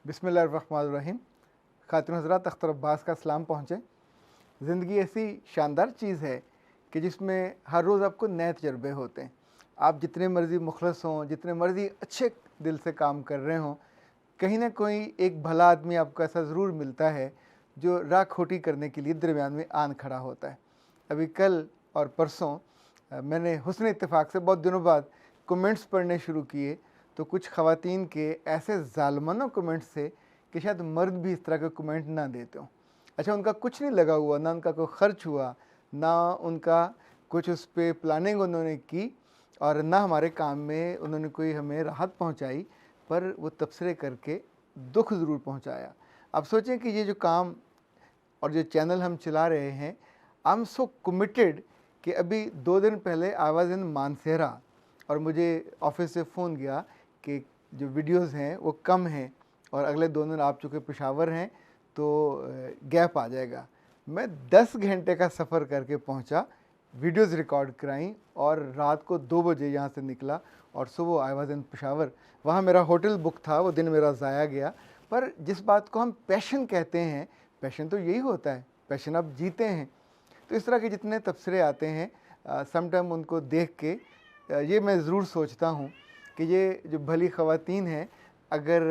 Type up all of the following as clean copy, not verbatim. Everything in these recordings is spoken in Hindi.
बिस्मिल्लाहिर्रहमानिर्रहीम। खातून हज़रात, अख्तर अब्बास का सलाम पहुँचे। ज़िंदगी ऐसी शानदार चीज़ है कि जिसमें हर रोज़ आपको नए तजर्बे होते हैं। आप जितने मर्ज़ी मुखलस हों, जितने मर्ज़ी अच्छे दिल से काम कर रहे हों, कहीं ना कहीं एक भला आदमी आपको ऐसा ज़रूर मिलता है जो राह खोटी करने के लिए दरमियान में आन खड़ा होता है। अभी कल और परसों मैंने हुस्न इत्तेफाक से बहुत दिनों बाद कमेंट्स पढ़ने शुरू किए, तो कुछ ख़वातीन के ऐसे ज़ालमाना कमेंट्स थे कि शायद मर्द भी इस तरह के कमेंट ना देते हों। अच्छा, उनका कुछ नहीं लगा हुआ, ना उनका कोई ख़र्च हुआ, ना उनका कुछ उस पर प्लानिंग उन्होंने की, और ना हमारे काम में उन्होंने कोई हमें राहत पहुंचाई, पर वो तबसरे करके दुख ज़रूर पहुंचाया। अब सोचें कि ये जो काम और जो चैनल हम चला रहे हैं, आई एम सो कमिटेड कि अभी 2 दिन पहले आई वाज इन मानसेरा और मुझे ऑफिस से फ़ोन गया कि जो वीडियोस हैं वो कम हैं और अगले 2 दिन आप चूँकि पेशावर हैं तो गैप आ जाएगा। मैं 10 घंटे का सफ़र करके पहुंचा, वीडियोस रिकॉर्ड कराई और रात को 2 बजे यहाँ से निकला और सुबह आई वाज इन पेशावर। वहाँ मेरा होटल बुक था, वो दिन मेरा ज़ाया गया। पर जिस बात को हम पैशन कहते हैं, पैशन तो यही होता है, पैशन आप जीते हैं। तो इस तरह के जितने तबसरे आते हैं, सम टाइम उनको देख के ये मैं ज़रूर सोचता हूँ कि ये जो भली ख़वातीन हैं, अगर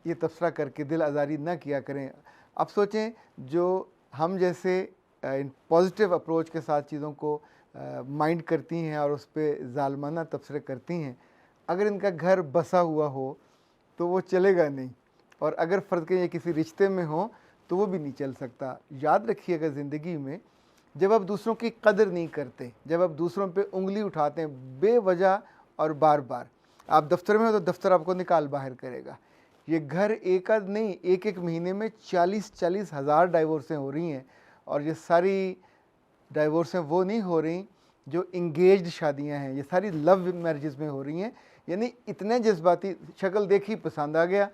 ये तबसरा करके दिल आज़ारी ना किया करें। अब सोचें, जो हम जैसे पॉजिटिव अप्रोच के साथ चीज़ों को माइंड करती हैं और उस पर ज़ालमाना तबसरे करती हैं, अगर इनका घर बसा हुआ हो तो वो चलेगा नहीं, और अगर फ़र्ज़ करें ये किसी रिश्ते में हो तो वो भी नहीं चल सकता। याद रखिएगा, ज़िंदगी में जब आप दूसरों की कदर नहीं करते, जब आप दूसरों पे उंगली उठाते हैं बेवजह और बार बार, आप दफ्तर में हो तो दफ्तर आपको निकाल बाहर करेगा। ये घर एक आध नहीं, एक एक महीने में 40-40 हज़ार डाइवोर्सें हो रही हैं, और ये सारी डाइवोर्सें वो नहीं हो रही जो इंगेज्ड शादियां हैं, ये सारी लव मैरिजेस में हो रही हैं। यानी इतने जज्बाती, शक्ल देखी पसंद आ गया,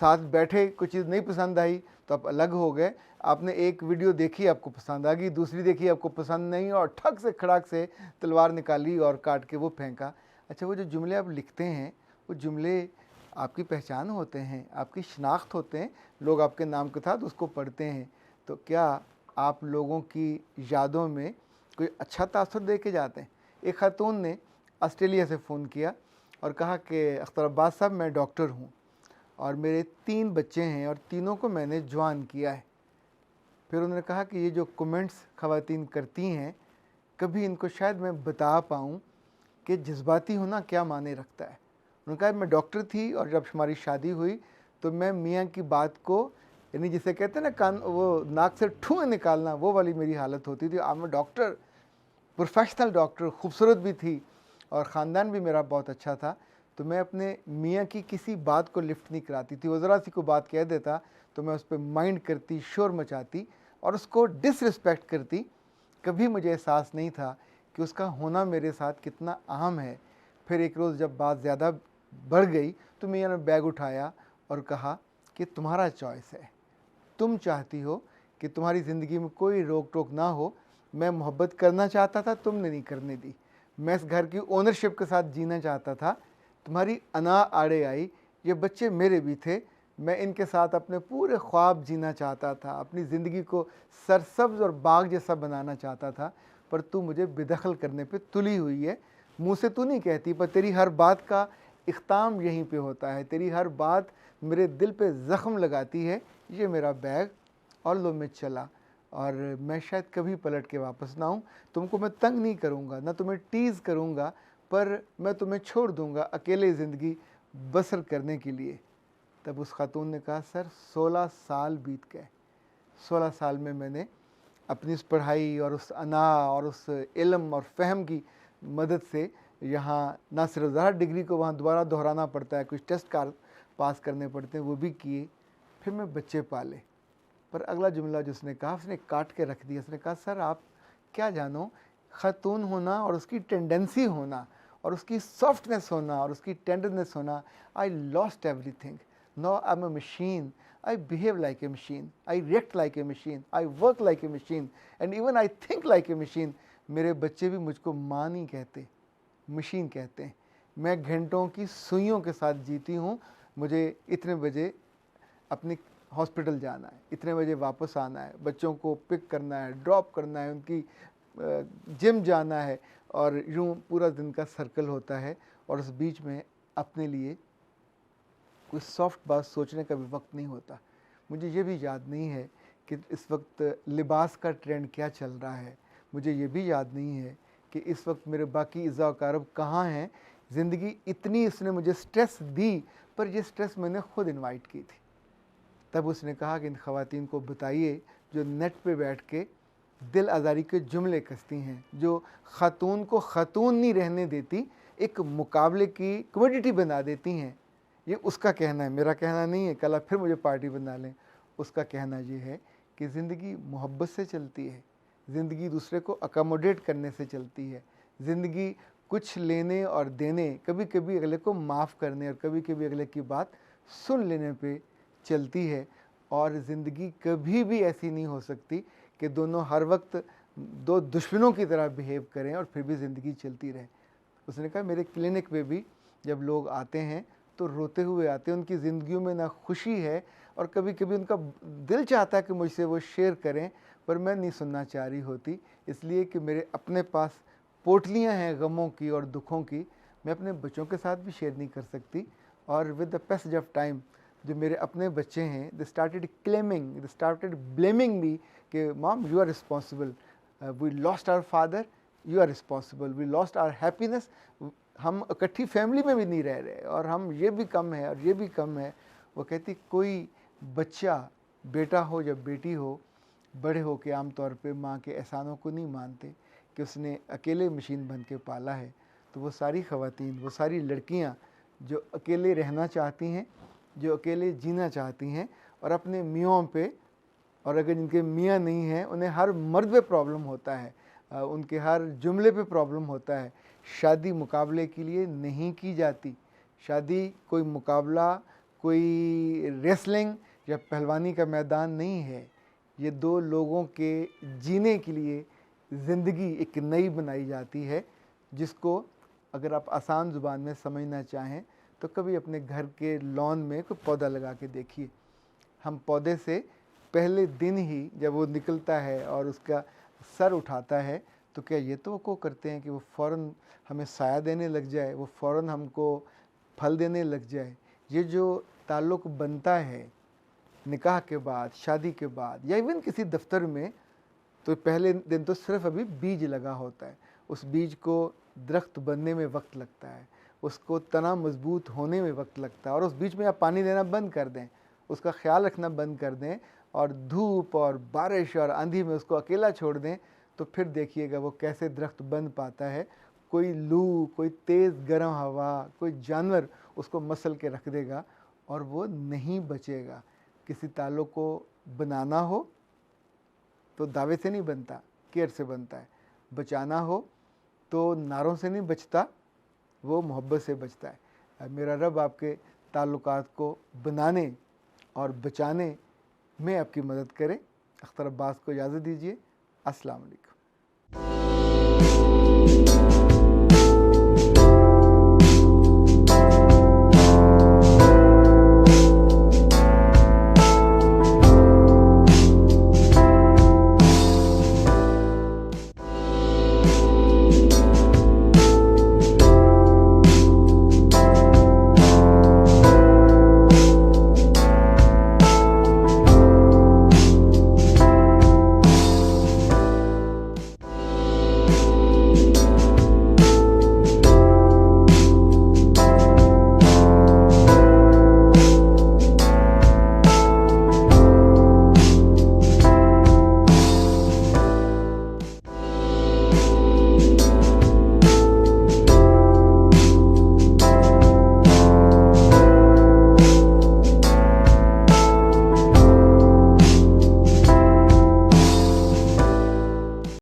साथ बैठे कुछ चीज़ नहीं पसंद आई तो आप अलग हो गए। आपने एक वीडियो देखी, आपको पसंद आ गई, दूसरी देखी, आपको पसंद नहीं, और ठक से खड़ाक से तलवार निकाली और काट के वो फेंका। अच्छा, वो जो जुमले आप लिखते हैं, वो जुमले आपकी पहचान होते हैं, आपकी शनाख्त होते हैं, लोग आपके नाम के साथ उसको पढ़ते हैं। तो क्या आप लोगों की यादों में कोई अच्छा तासुर दे के जाते हैं? एक खातून ने ऑस्ट्रेलिया से फ़ोन किया और कहा कि अख्तर अब्बास साहब, मैं डॉक्टर हूँ और मेरे 3 बच्चे हैं और तीनों को मैंने जवान किया है। फिर उन्होंने कहा कि ये जो कमेंट्स ख़वातीन करती हैं, कभी इनको शायद मैं बता पाऊँ कि जज्बाती होना क्या माने रखता है। उन्होंने कहा, मैं डॉक्टर थी और जब हमारी शादी हुई तो मैं मियाँ की बात को, यानी जिसे कहते हैं ना कान, वो नाक से ठूँ निकालना, वो वाली मेरी हालत होती थी। अब मैं डॉक्टर, प्रोफेशनल डॉक्टर, खूबसूरत भी थी और ख़ानदान भी मेरा बहुत अच्छा था, तो मैं अपने मियाँ की किसी बात को लिफ्ट नहीं कराती थी। वो ज़रा सी को बात कह देता तो मैं उस पर माइंड करती, शोर मचाती और उसको डिसरिस्पेक्ट करती। कभी मुझे एहसास नहीं था कि उसका होना मेरे साथ कितना अहम है। फिर एक रोज़ जब बात ज़्यादा बढ़ गई तो मियाँ ने बैग उठाया और कहा कि तुम्हारा चॉइस है, तुम चाहती हो कि तुम्हारी ज़िंदगी में कोई रोक टोक ना हो। मैं मोहब्बत करना चाहता था, तुमने नहीं करने दी। मैं इस घर की ओनरशिप के साथ जीना चाहता था, तुम्हारी अना आड़े आई। ये बच्चे मेरे भी थे, मैं इनके साथ अपने पूरे ख्वाब जीना चाहता था, अपनी ज़िंदगी को सरसब्ज़ और बाग जैसा बनाना चाहता था, पर तू मुझे बेदखल करने पे तुली हुई है। मुँह से तू नहीं कहती, पर तेरी हर बात का इख्ताम यहीं पे होता है, तेरी हर बात मेरे दिल पे ज़ख्म लगाती है। ये मेरा बैग और लो मैं चला, और मैं शायद कभी पलट के वापस ना आऊँ। तुमको मैं तंग नहीं करूँगा, ना तुम्हें टीज़ करूँगा, पर मैं तुम्हें छोड़ दूँगा अकेले ज़िंदगी बसर करने के लिए। तब उस खातून ने कहा, सर 16 साल बीत गए, 16 साल में मैंने अपनी उस पढ़ाई और उस अना और उस इल्म और फ़हम की मदद से, यहाँ ना सिर्फ ज़रा डिग्री को वहाँ दोबारा दोहराना पड़ता है, कुछ टेस्ट पास करने पड़ते हैं, वो भी किए। फिर मैं बच्चे पाले। पर अगला जुमला जिसने कहा, उसने काट के रख दिया। उसने कहा, सर आप क्या जानो, ख़ातून होना और उसकी टेंडेंसी होना और उसकी सॉफ्टनेस होना और उसकी टेंडरनेस होना, I lost everything. Now I am a machine, I behave like a machine, I react like a machine, I work like a machine, and even I think like a machine. मेरे बच्चे भी मुझको माँ नहीं कहते, मशीन कहते हैं। मैं घंटों की सुइयों के साथ जीती हूँ, मुझे इतने बजे अपनी हॉस्पिटल जाना है, इतने बजे वापस आना है, बच्चों को पिक करना है, ड्रॉप करना है, उनकी जिम जाना है, और यूँ पूरा दिन का सर्कल होता है। और उस बीच में अपने लिए कोई सॉफ्ट बात सोचने का भी वक्त नहीं होता। मुझे ये भी याद नहीं है कि इस वक्त लिबास का ट्रेंड क्या चल रहा है। मुझे ये भी याद नहीं है कि इस वक्त मेरे बाकी इज़्ज़ा कारब कहाँ हैं। ज़िंदगी इतनी इसने मुझे स्ट्रेस दी, पर ये स्ट्रेस मैंने ख़ुद इनवाइट की थी। तब उसने कहा कि इन ख़वातीन को बताइए जो नेट पे बैठ के दिल आज़ारी के जुमले कसती हैं, जो ख़ातून को ख़ातून नहीं रहने देती, एक मुकाबले की कमोडिटी बना देती हैं। ये उसका कहना है, मेरा कहना नहीं है, कल आप फिर मुझे पार्टी बना लें। उसका कहना ये है कि ज़िंदगी मोहब्बत से चलती है, ज़िंदगी दूसरे को अकोमोडेट करने से चलती है, ज़िंदगी कुछ लेने और देने, कभी कभी अगले को माफ़ करने और कभी कभी अगले की बात सुन लेने पे चलती है। और ज़िंदगी कभी भी ऐसी नहीं हो सकती कि दोनों हर वक्त दो दुश्मनों की तरह बिहेव करें और फिर भी ज़िंदगी चलती रहे। उसने कहा मेरे क्लिनिक में भी जब लोग आते हैं तो रोते हुए आते हैं, उनकी ज़िंदगियों में ना खुशी है और कभी कभी उनका दिल चाहता है कि मुझसे वो शेयर करें, पर मैं नहीं सुनना चाह रही होती, इसलिए कि मेरे अपने पास पोटलियाँ हैं गमों की और दुखों की, मैं अपने बच्चों के साथ भी शेयर नहीं कर सकती। और with the passage of time जो मेरे अपने बच्चे हैं, they started claiming, they started blaming me कि mom you are responsible, we lost our father, you are responsible, we lost our happiness, हम इकट्ठी फैमिली में भी नहीं रह रहे और हम ये भी कम है और ये भी कम है। वो कहती कोई बच्चा, बेटा हो या बेटी हो, बड़े हो के आम तौर पे माँ के एहसानों को नहीं मानते कि उसने अकेले मशीन बन के पाला है। तो वो सारी ख़वातीन, वो सारी लड़कियाँ जो अकेले रहना चाहती हैं, जो अकेले जीना चाहती हैं और अपने मियों पे, और अगर जिनके मियाँ नहीं हैं उन्हें हर मर्द पे प्रॉब्लम होता है, उनके हर जुमले पे प्रॉब्लम होता है। शादी मुकाबले के लिए नहीं की जाती। शादी कोई मुकाबला, कोई रेसलिंग या पहलवानी का मैदान नहीं है। ये दो लोगों के जीने के लिए ज़िंदगी एक नई बनाई जाती है, जिसको अगर आप आसान ज़ुबान में समझना चाहें तो कभी अपने घर के लॉन में कोई पौधा लगा के देखिए। हम पौधे से पहले दिन ही जब वो निकलता है और उसका सर उठाता है तो क्या ये तो वो करते हैं कि वो फ़ौरन हमें साया देने लग जाए, वो फ़ौरन हमको फल देने लग जाए। ये जो ताल्लुक़ बनता है निकाह के बाद, शादी के बाद या इवन किसी दफ्तर में, तो पहले दिन तो सिर्फ अभी बीज लगा होता है। उस बीज को दरख्त बनने में वक्त लगता है, उसको तना मजबूत होने में वक्त लगता है। और उस बीच में आप पानी देना बंद कर दें, उसका ख्याल रखना बंद कर दें और धूप और बारिश और आंधी में उसको अकेला छोड़ दें, तो फिर देखिएगा वो कैसे दरख्त बन पाता है। कोई लू, कोई तेज़ गर्म हवा, कोई जानवर उसको मसल के रख देगा और वो नहीं बचेगा। किसी ताल्लुक़ को बनाना हो तो दावे से नहीं बनता, केयर से बनता है। बचाना हो तो नारों से नहीं बचता, वो मोहब्बत से बचता है। मेरा रब आपके ताल्लुकात को बनाने और बचाने में आपकी मदद करे। अख्तर अब्बास को इजाज़त दीजिए। अस्सलाम वालेकुम।